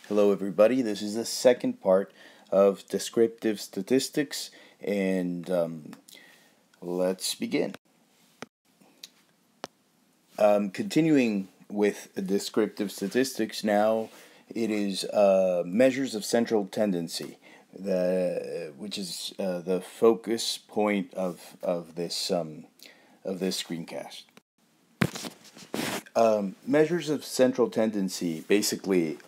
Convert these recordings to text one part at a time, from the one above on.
Hello everybody, this is the second part of descriptive statistics, and let's begin. Continuing with descriptive statistics now, it is measures of central tendency, which is the focus point of this screencast. Measures of central tendency basically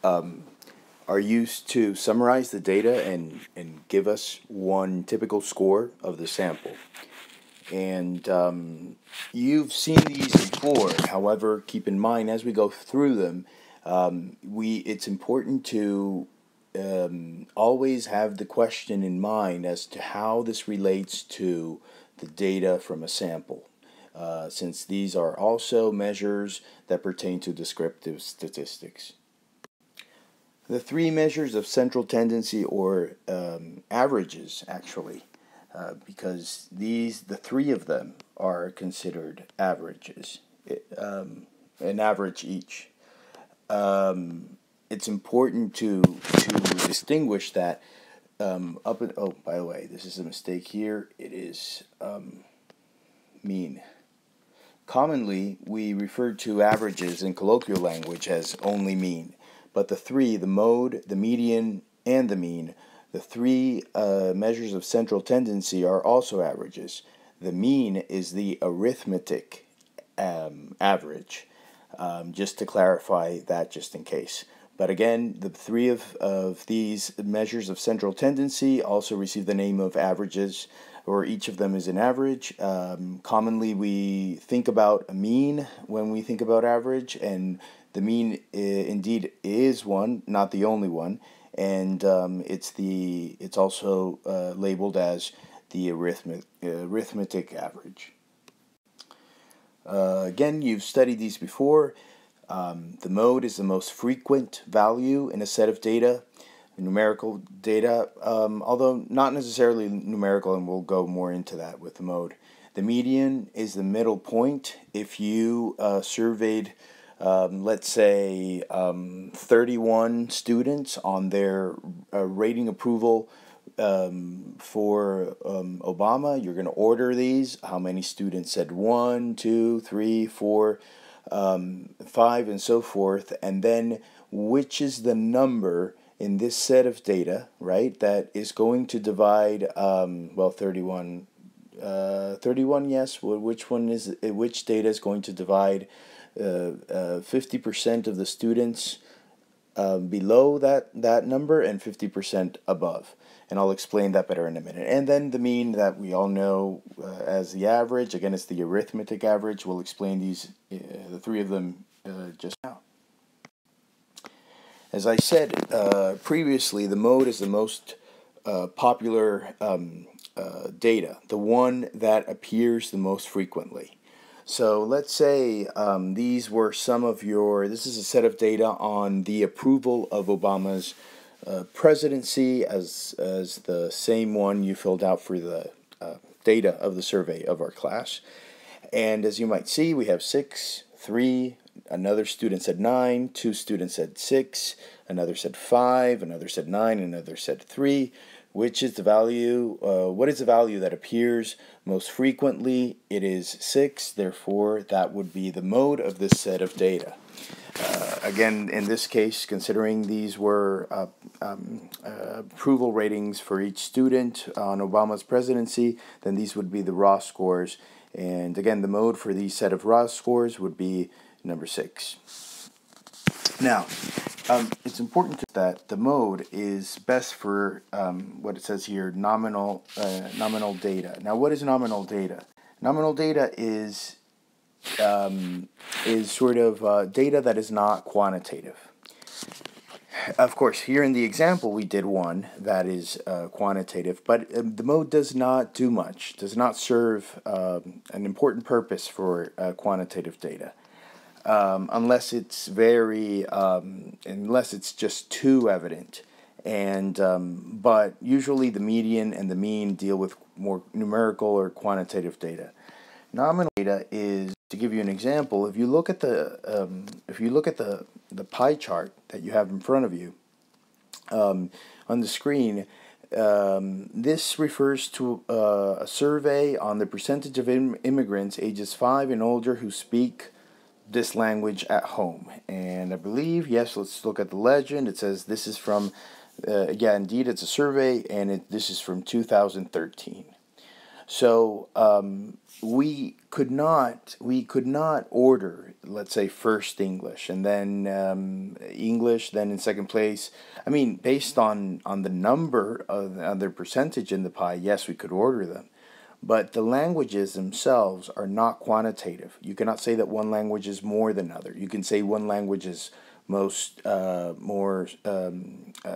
are used to summarize the data and give us one typical score of the sample. And you've seen these before. However, keep in mind as we go through them, it's important to always have the question in mind as to how this relates to the data from a sample. Since these are also measures that pertain to descriptive statistics. The three measures of central tendency, or averages, actually, because the three of them are considered averages, an average each. It's important to distinguish that oh, by the way, this is a mistake here. It is mean. Commonly, we refer to averages in colloquial language as only mean. But the three, the mode, the median, and the mean, the three measures of central tendency are also averages. The mean is the arithmetic average, just to clarify that just in case. But again, the three of these measures of central tendency also receive the name of averages, or each of them is an average. Commonly, we think about a mean when we think about average, and the mean indeed is one, not the only one, and it's also labeled as the arithmetic average. Again, you've studied these before. The mode is the most frequent value in a set of data, numerical data, although not necessarily numerical, and we'll go more into that with the mode. The median is the middle point. If you surveyed let's say 31 students on their rating approval for Obama, you're going to order these. How many students said 1, 2, 3, 4, 5, and so forth, and then which is the number in this set of data, right, that is going to divide 31, yes, which data is going to divide 50% of the students below that number and 50% above. And I'll explain that better in a minute. And then the mean that we all know as the average. Again, it's the arithmetic average. We'll explain these, the three of them, just now. As I said previously, the mode is the most popular data, the one that appears the most frequently. So let's say these were some of this is a set of data on the approval of Obama's presidency as the same one you filled out for the data of the survey of our class. And as you might see, we have 6, 3, another student said 9, 2 students said 6, another said 5, another said 9, another said 3. Which is the value? What is the value that appears most frequently? It is 6. Therefore, that would be the mode of this set of data. Again, in this case, considering these were approval ratings for each student on Obama's presidency, then these would be the raw scores. And again, the mode for these set of raw scores would be number 6. Now, it's important that the mode is best for what it says here, nominal data. Now, what is nominal data? Nominal data is sort of data that is not quantitative. Of course, here in the example, we did one that is quantitative, but the mode does not do much, does not serve an important purpose for quantitative data. Unless it's unless it's just too evident, and but usually the median and the mean deal with more numerical or quantitative data. Nominal data is, to give you an example, if you look at the pie chart that you have in front of you, on the screen, this refers to a survey on the percentage of immigrants ages 5 and older who speak this language at home. And I believe, yes, let's look at the legend. It says this is from, yeah, indeed, it's a survey, and this is from 2013. So we could not order, let's say, first English and then English, then in second place. I mean, based on the number of their percentage in the pie, yes, we could order them. But the languages themselves are not quantitative. You cannot say that one language is more than other. You can say one language is more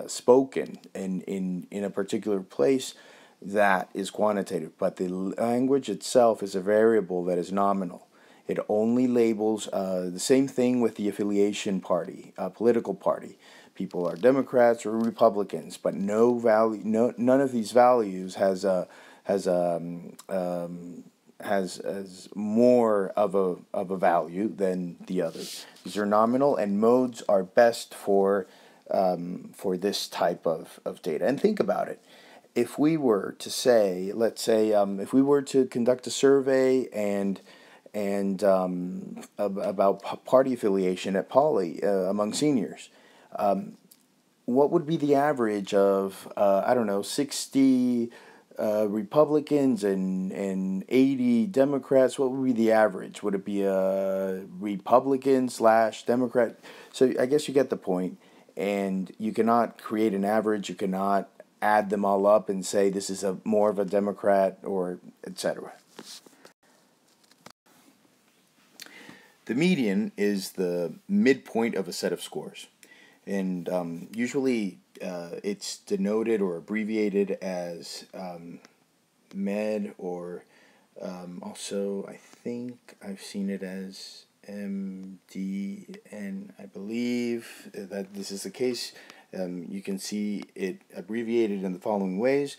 spoken in a particular place. That is quantitative, but the language itself is a variable that is nominal. It only labels the same thing with the affiliation party, political party. People are Democrats or Republicans, but none of these values has more of a value than the other. These are nominal, and modes are best for this type of data. And think about it. If we were to say, let's say, if we were to conduct a survey and about party affiliation at Poly among seniors, what would be the average of 60 Republicans and 80 Democrats? What would be the average? Would it be a Republican / Democrat? So I guess you get the point. And you cannot create an average. You cannot add them all up and say this is more of a Democrat or etc. The median is the midpoint of a set of scores, and usually it's denoted or abbreviated as med, or also I think I've seen it as MD, and I believe that this is the case. You can see it abbreviated in the following ways.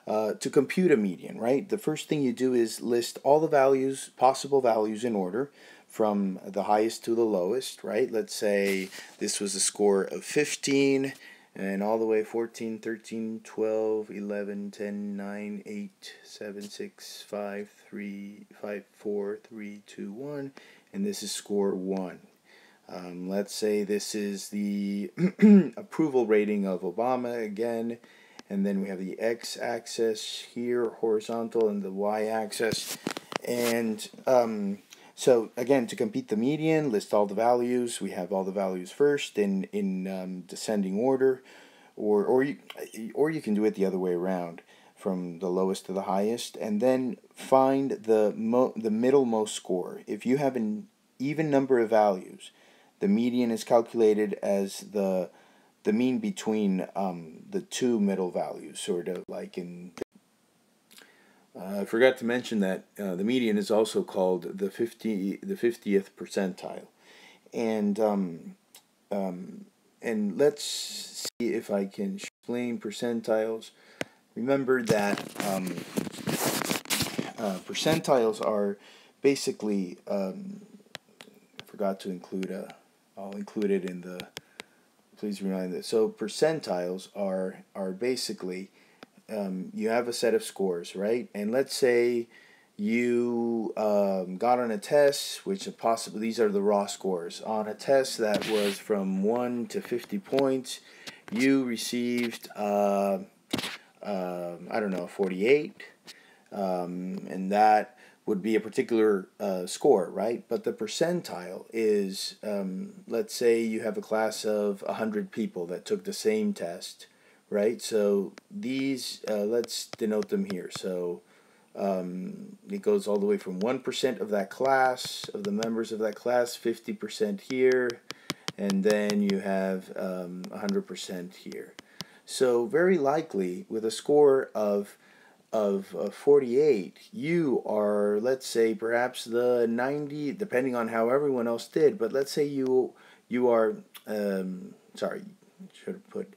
To compute a median, right? The first thing you do is list all the values, possible values in order, from the highest to the lowest, right? Let's say this was a score of 15, and all the way 14, 13, 12, 11, 10, 9, 8, 7, 6, 5, 3, 5, 4, 3, 2, 1, and this is score 1. Let's say this is the approval rating of Obama again, and then we have the x-axis here, horizontal, and the y-axis. And so again, to compute the median, list all the values. We have all the values first in descending order, or you can do it the other way around, from the lowest to the highest, and then find the middlemost score. If you have an even number of values, the median is calculated as the mean between the two middle values, sort of like in. I forgot to mention that the median is also called the 50th percentile, and let's see if I can explain percentiles. Remember that percentiles are basically. I forgot to include I'll include it in the. Please remind that. So percentiles are basically you have a set of scores, right? And let's say you got on a test, which possibly these are the raw scores. On a test that was from 1 to 50 points, you received 48, and that would be a particular score, right? But the percentile is, let's say you have a class of 100 people that took the same test, right? So these, let's denote them here. So it goes all the way from 1% of that class, of the members of that class, 50% here, and then you have 100% here. So very likely, with a score of 48, you are, let's say, perhaps the 90, depending on how everyone else did, but let's say you are, sorry, should have put,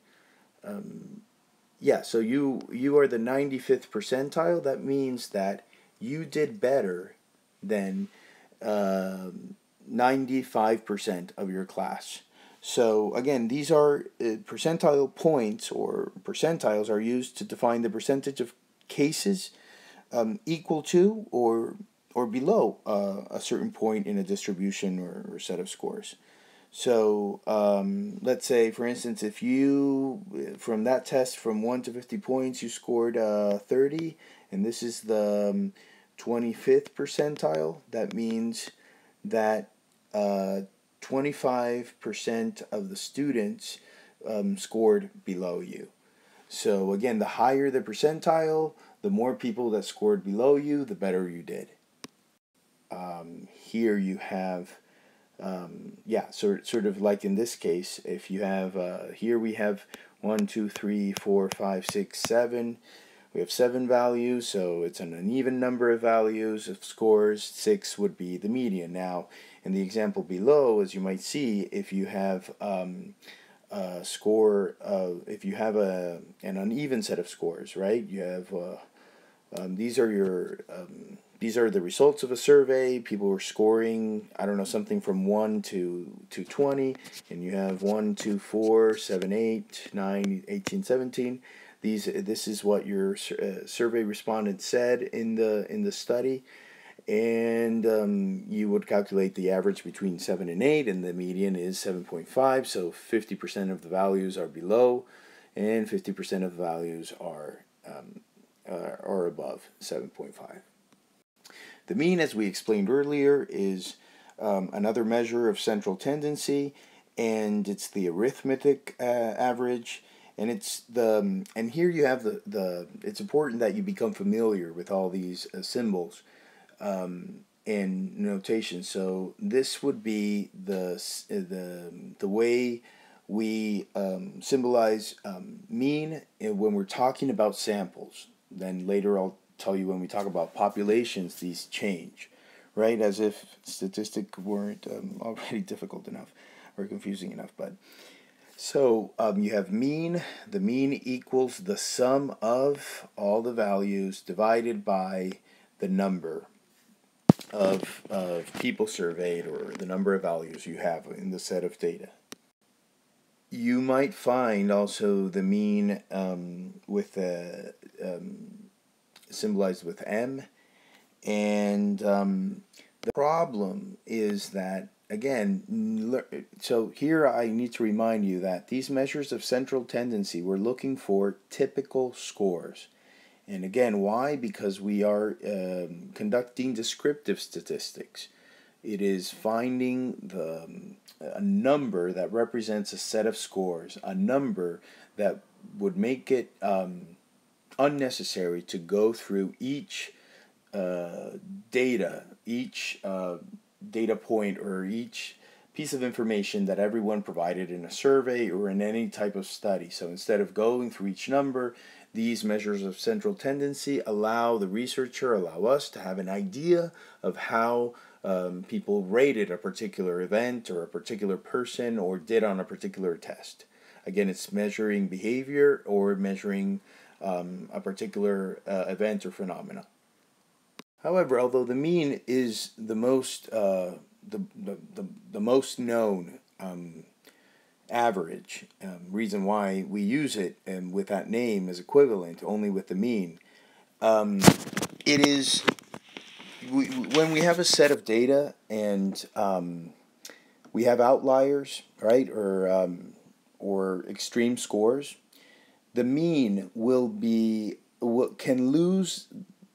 so you are the 95th percentile. That means that you did better than 95% of your class. So again, these are percentile points, or percentiles are used to define the percentage of cases equal to or below a certain point in a distribution or set of scores. So let's say, for instance, if you, from that test from 1 to 50 points, you scored 30, and this is the 25th percentile, that means that 25% of the students scored below you. So again, the higher the percentile, the more people that scored below you, the better you did. Here you have, sort of like in this case, if you have, here we have 1, 2, 3, 4, 5, 6, 7. We have 7 values, so it's an uneven number of values of scores. 6 would be the median. Now, in the example below, as you might see, if you have a score of, if you have an uneven set of scores, right? You have these are your these are the results of a survey. People were scoring, I don't know, something from 1 to 20, and you have 1, 2, 4, 7, 8, 9, 18, 17. This is what your survey respondents said in the study, and you would calculate the average between 7 and 8, and the median is 7.5. So 50% of the values are below, and 50% of the values are above 7.5. The mean, as we explained earlier, is another measure of central tendency, and it's the arithmetic average. And and here you have it's important that you become familiar with all these symbols and notation. So this would be the way we symbolize mean when we're talking about samples. Then later I'll tell you, when we talk about populations, these change, right? As if statistics weren't already difficult enough or confusing enough. But so you have mean. The mean equals the sum of all the values divided by the number of people surveyed, or the number of values you have in the set of data. You might find also the mean with symbolized with M, and the problem is that, again, so here I need to remind you that these measures of central tendency, we're looking for typical scores. And again, why? Because we are conducting descriptive statistics. It is finding a number that represents a set of scores, a number that would make it unnecessary to go through each data point, or each piece of information that everyone provided in a survey or in any type of study. So instead of going through each number, these measures of central tendency allow us to have an idea of how people rated a particular event or a particular person, or did on a particular test. Again, it's measuring behavior or measuring a particular event or phenomena. However, although the mean is the most most known average, reason why we use it with that name as equivalent only with the mean, it is when we have a set of data and we have outliers, right, or extreme scores, the mean can lose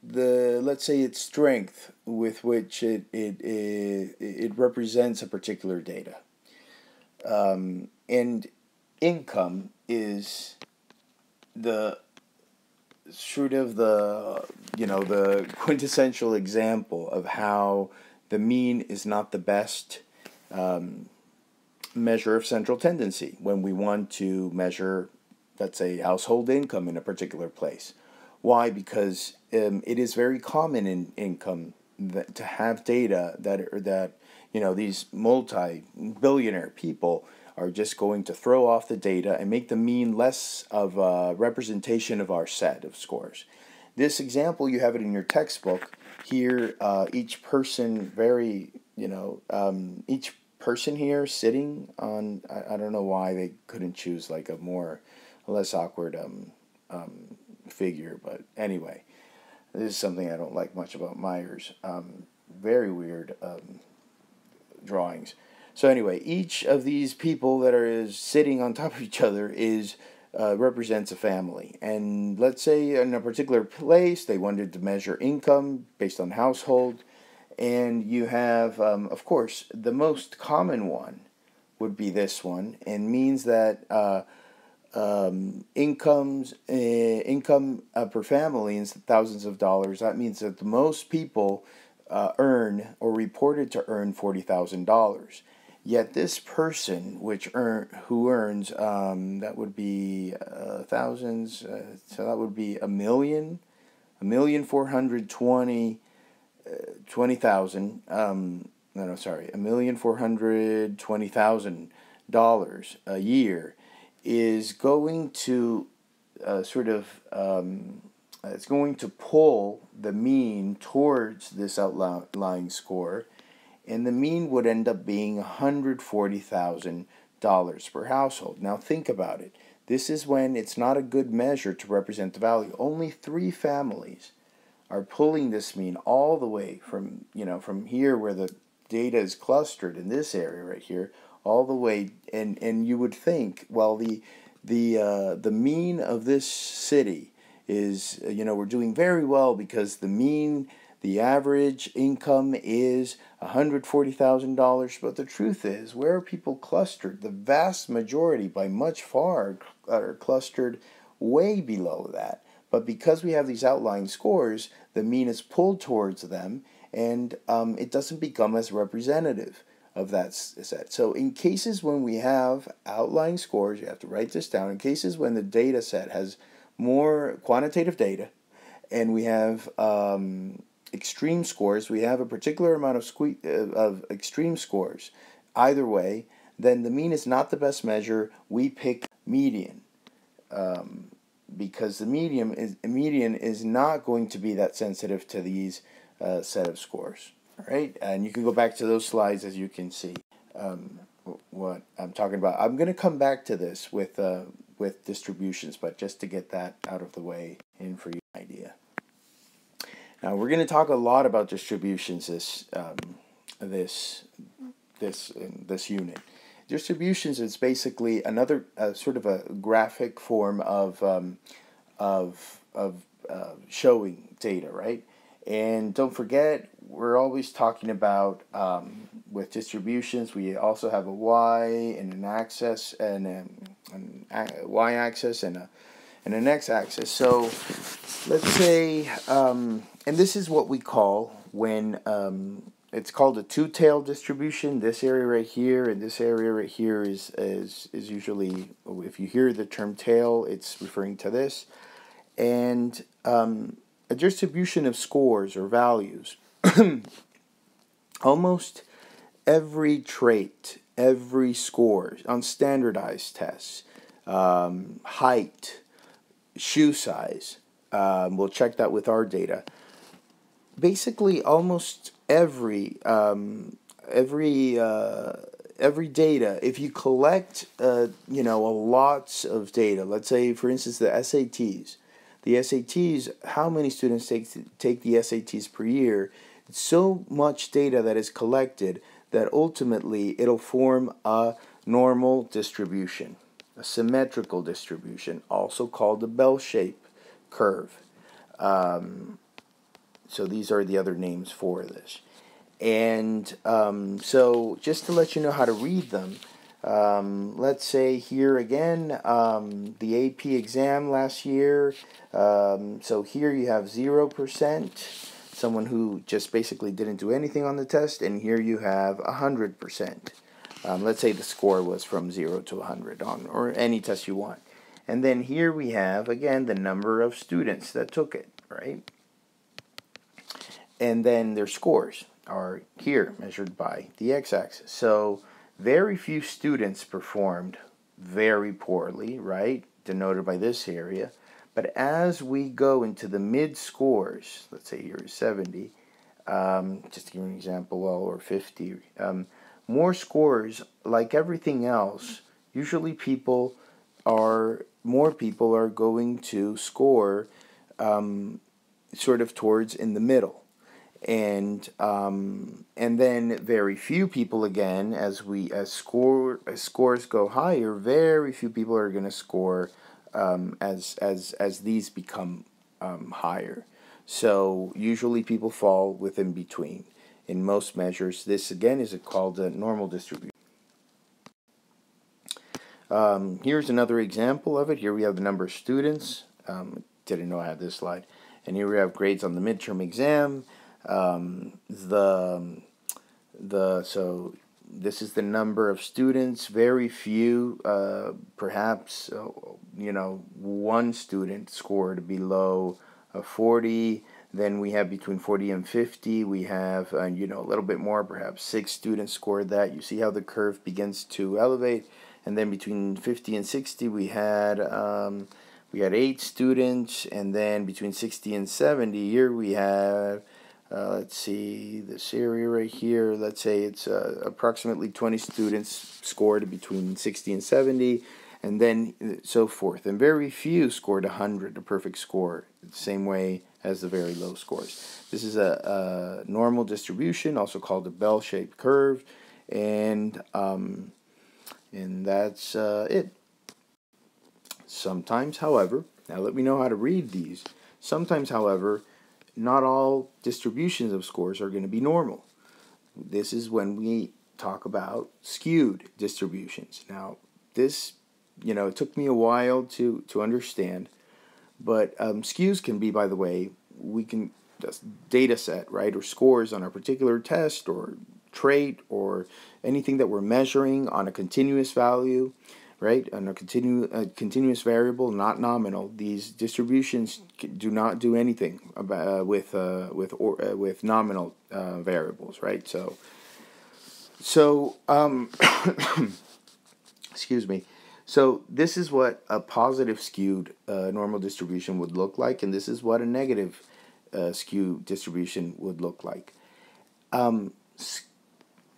let's say its strength with which it represents a particular data. And income is the sort of the quintessential example of how the mean is not the best measure of central tendency when we want to measure, let's say, household income in a particular place. Why? Because it is very common in income to have data that these multi-billionaire people are just going to throw off the data and make the mean less of a representation of our set of scores. This example, you have it in your textbook. Here, each person here sitting on, I don't know why they couldn't choose like a less awkward figure, but anyway, this is something I don't like much about Myers. Very weird drawings. So anyway, each of these people that is sitting on top of each other represents a family. And let's say in a particular place they wanted to measure income based on household. And you have, of course, the most common one would be this one, and means that income per family is thousands of dollars. That means that the most people earn or reported to earn $40,000. Yet this person, who earns that would be thousands, so that would be 1,420,000. $1,420,000 a year is going to it's going to pull the mean towards this outlying score, and the mean would end up being $140,000 per household. Now think about it. This is when it's not a good measure to represent the value. Only 3 families are pulling this mean all the way from here where the data is clustered in this area right here, all the way, and you would think, well, the mean of this city is, we're doing very well because the average income is $140,000, but the truth is, where are people clustered? The vast majority, by much far, are clustered way below that. But because we have these outlying scores, the mean is pulled towards them, and it doesn't become as representative of that set. So in cases when we have outlying scores, you have to write this down, in cases when the data set has more quantitative data, and we have extreme scores, we have a particular amount of extreme scores, either way, then the mean is not the best measure. We pick median. Because the median is not going to be that sensitive to these set of scores. All right, and you can go back to those slides as you can see what I'm talking about. I'm going to come back to this with distributions, but just to get that out of the way and for you an idea. Now we're going to talk a lot about distributions this unit. Distributions is basically another sort of a graphic form of showing data, right? And don't forget, we're always talking about with distributions. We also have a y and an axis and a y-axis and an x-axis. So let's say, and this is what we call when it's called a two-tailed distribution. This area right here and this area right here is usually, if you hear the term tail, it's referring to this. And a distribution of scores or values. Almost every trait, every score on standardized tests, height, shoe size, we'll check that with our data. Basically, almost every data, if you collect, a lots of data, let's say, for instance, the SATs. The SATs, how many students take the SATs per year? It's so much data that is collected that ultimately it'll form a normal distribution, a symmetrical distribution, also called a bell-shaped curve. So these are the other names for this. And so just to let you know how to read them, let's say here again, the AP exam last year. So here you have 0%, someone who just basically didn't do anything on the test, and here you have 100%. Let's say the score was from 0 to 100 on, or any test you want. And then here we have, again, the number of students that took it, right? And then their scores are here, measured by the x-axis. So very few students performed very poorly, right? Denoted by this area. But as we go into the mid scores, let's say here is 70, just to give you an example, well, or 50, more scores, like everything else, usually more people are going to score sort of towards in the middle. And then very few people, again, as scores go higher, very few people are going to score as these become higher. So usually people fall within between. In most measures, this again is called a normal distribution. Here's another example of it. Here we have the number of students. Didn't know I had this slide. And here we have grades on the midterm exam. So this is the number of students. Very few, perhaps one student scored below 40. Then we have between 40 and 50. We have a little bit more, perhaps 6 students scored that. You see how the curve begins to elevate. And then between 50 and 60, we had 8 students, and then between 60 and 70, here we have, let's see, this area right here, let's say it's approximately 20 students scored between 60 and 70, and then so forth. And very few scored 100, a perfect score, the same way as the very low scores. This is a normal distribution, also called a bell-shaped curve, and that's it. Sometimes, however, now that we know how to read these, sometimes, however, not all distributions of scores are going to be normal. This is when we talk about skewed distributions. Now, this, it took me a while to understand, but skews can be, by the way, we can just data set, right, or scores on a particular test or trait or anything that we're measuring on a continuous value, right, on a continuous variable, not nominal. These distributions do not do anything about, with nominal variables, right? So excuse me. So this is what a positive skewed normal distribution would look like, and this is what a negative skew distribution would look like.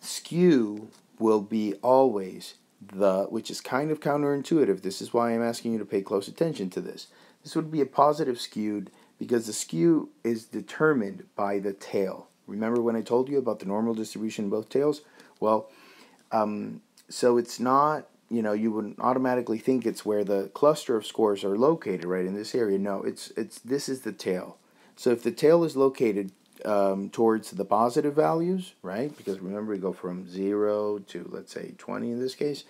Skew will be always which is kind of counterintuitive. This is why I'm asking you to pay close attention to this. This would be a positive skewed because the skew is determined by the tail. Remember when I told you about the normal distribution in both tails? Well, so it's not, you wouldn't automatically think it's where the cluster of scores are located, right, in this area. No, this is the tail. So if the tail is located towards the positive values, right? Because remember, we go from 0 to, let's say, 20 in this case.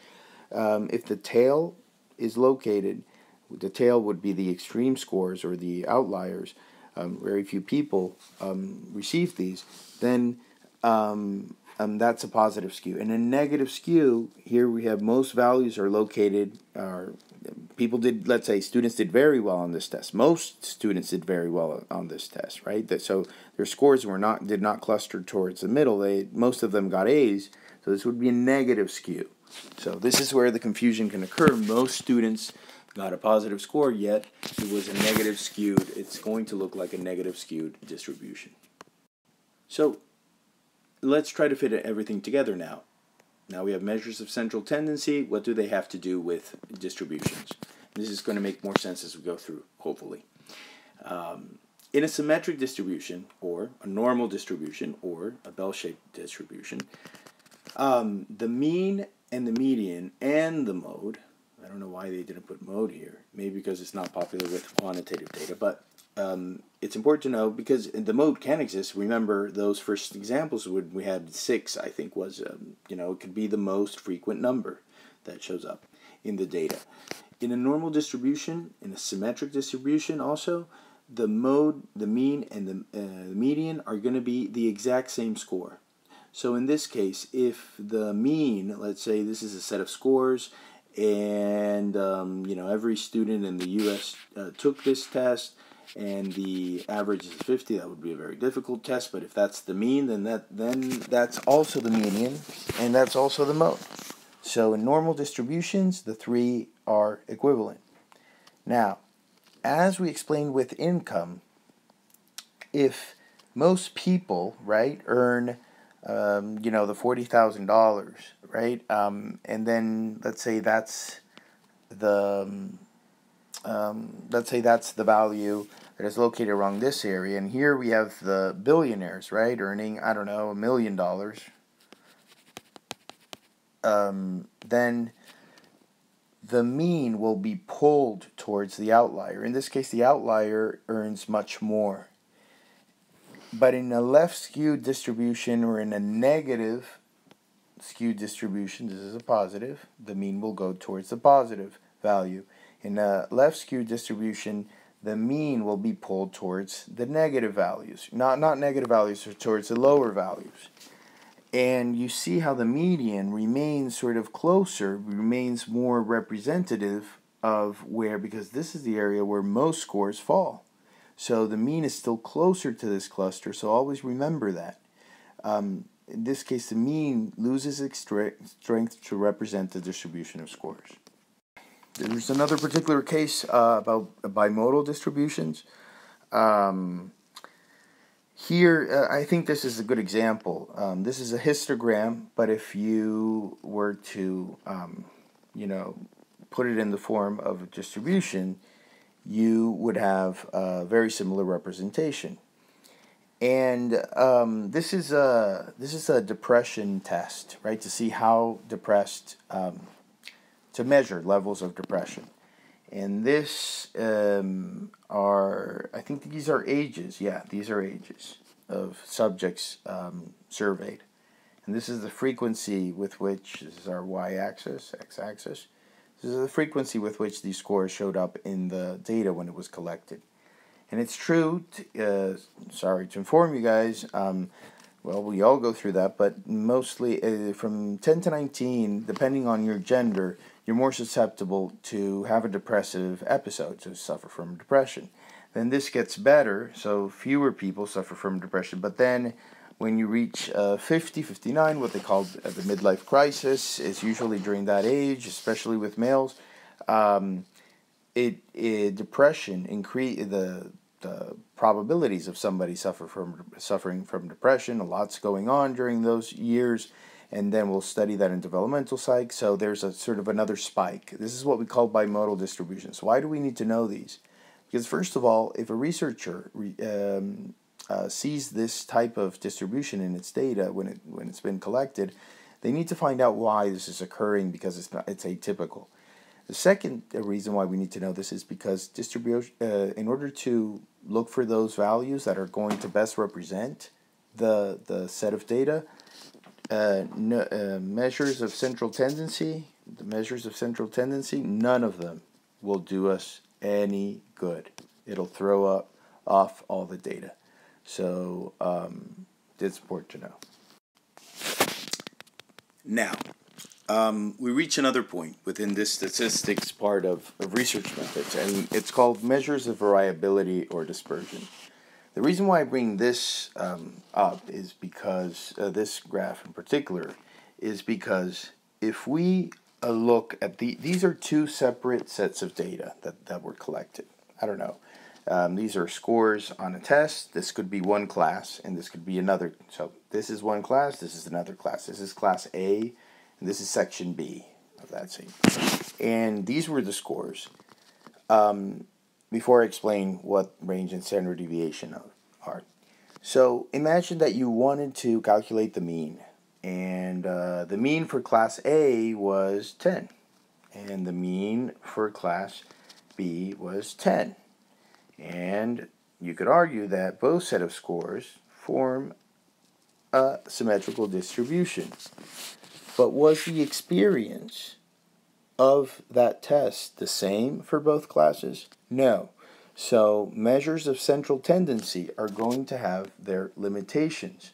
If the tail is located, the tail would be the extreme scores or the outliers. Very few people receive these. Then that's a positive skew. And a negative skew, here we have most values are located, let's say students did very well on this test. Most students did very well on this test, right? So their scores did not cluster towards the middle. Most of them got A's, so this would be a negative skew. So this is where the confusion can occur. Most students got a positive score, yet it was a negative skewed. It's going to look like a negative skewed distribution. So let's try to fit everything together now. Now we have measures of central tendency. What do they have to do with distributions? This is going to make more sense as we go through, hopefully. In a symmetric distribution, or a normal distribution, or a bell-shaped distribution, the mean and the median and the mode, I don't know why they didn't put mode here, maybe because it's not popular with quantitative data, but it's important to know because the mode can exist. Remember those first examples we had 6, I think, was, it could be the most frequent number that shows up in the data. In a normal distribution, in a symmetric distribution also, the mode, the mean, and the median are going to be the exact same score. So in this case, if the mean, let's say this is a set of scores, and every student in the U.S. Took this test, and the average is 50, that would be a very difficult test. But if that's the mean, then that's also the median, and that's also the mode. So in normal distributions, the 3 are equivalent. Now, as we explained with income, if most people, right, earn the $40,000, right? And then let's say that's the value that is located around this area, and here we have the billionaires, right, earning, I don't know, $1 million. Then the mean will be pulled towards the outlier. In this case, the outlier earns much more. But in a left skewed distribution or in a negative skewed distribution, this is a positive, the mean will go towards the positive value. In a left skewed distribution, the mean will be pulled towards the negative values. Not negative values, or towards the lower values. And you see how the median remains sort of closer, remains more representative of where, because this is the area where most scores fall. So the mean is still closer to this cluster, so always remember that. In this case, the mean loses its strength to represent the distribution of scores. There's another particular case about bimodal distributions. Here, I think this is a good example. This is a histogram, but if you were to, put it in the form of a distribution, you would have a very similar representation. And this is a depression test, right? To see how depressed, to measure levels of depression. And this I think these are ages. Yeah, these are ages of subjects surveyed. And this is the frequency with which, this is our y-axis, x-axis. This is the frequency with which these scores showed up in the data when it was collected. And it's true, sorry to inform you guys, well, we all go through that, but mostly from 10 to 19, depending on your gender, you're more susceptible to have a depressive episode, to suffer from depression. Then this gets better, so fewer people suffer from depression. But then when you reach 50, 59, what they call the midlife crisis, is usually during that age, especially with males. Depression increase the probabilities of somebody suffering from depression. A lot's going on during those years. And then we'll study that in developmental psych. So there's a sort of another spike. This is what we call bimodal distributions. Why do we need to know these? Because first of all, if a researcher sees this type of distribution in its data when it's been collected, they need to find out why this is occurring, because it's atypical. The second reason why we need to know this is because in order to look for those values that are going to best represent the set of data, measures of central tendency, none of them will do us any good. It'll throw off all the data. So it's important to know. Now, we reach another point within this statistics part of research methods, and it's called measures of variability or dispersion. The reason why I bring this up is because this graph in particular is because if we look at these are two separate sets of data that were collected. I don't know. These are scores on a test. This could be one class, and this could be another. So this is one class. This is another class. This is class A, and this is section B of that same. And these were the scores. Before I explain what range and standard deviation are. So imagine that you wanted to calculate the mean. And the mean for class A was 10. And the mean for class B was 10. And you could argue that both set of scores form a symmetrical distribution. But was the experience of that test the same for both classes? No. So measures of central tendency are going to have their limitations.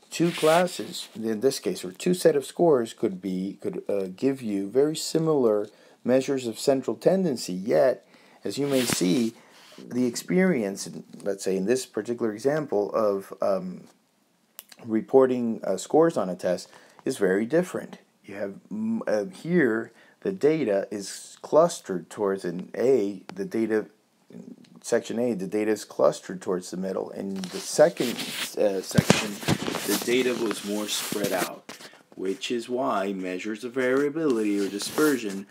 Two classes, in this case, or two set of scores could give you very similar measures of central tendency, yet, as you may see, the experience, let's say in this particular example of reporting scores on a test, is very different. You have here the data is clustered towards an A. The data section A, the data is clustered towards the middle. In the second section, the data was more spread out, which is why measures of variability or dispersion,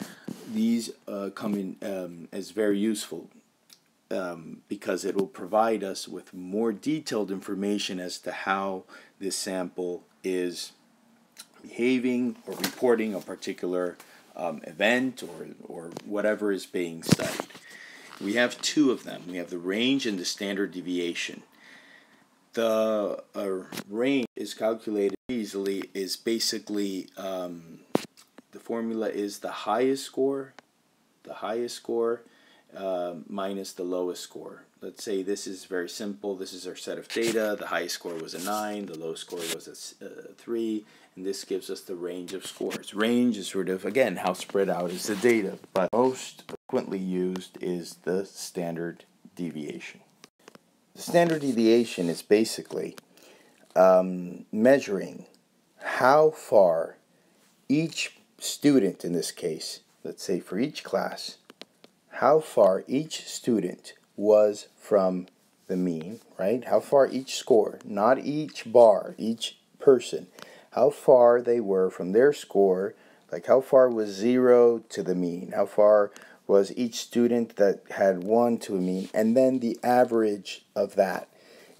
these come in as very useful because it will provide us with more detailed information as to how this sample is behaving or reporting a particular event or whatever is being studied. We have two of them. We have the range and the standard deviation. The range is calculated easily, is basically the formula is the highest score minus the lowest score. Let's say this is very simple. This is our set of data. The highest score was a 9, the lowest score was a 3, and this gives us the range of scores. Range is sort of, again, how spread out is the data, but most frequently used is the standard deviation. The standard deviation is basically measuring how far each student, in this case, let's say for each class, how far each student was from the mean, right? How far each score, not each bar, each person, how far they were from their score, like how far was 0 to the mean, how far was each student that had 1 to a mean, and then the average of that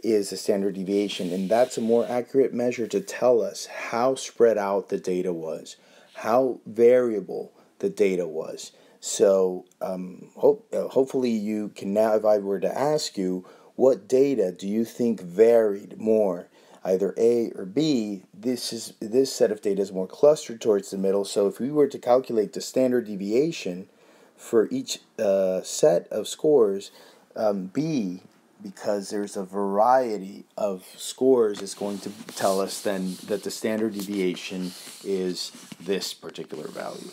is the standard deviation, and that's a more accurate measure to tell us how spread out the data was, how variable the data was. So hopefully you can now, if I were to ask you, what data do you think varied more, either A or B, this set of data is more clustered towards the middle. So if we were to calculate the standard deviation for each set of scores, B, because there's a variety of scores, is going to tell us then that the standard deviation is this particular value.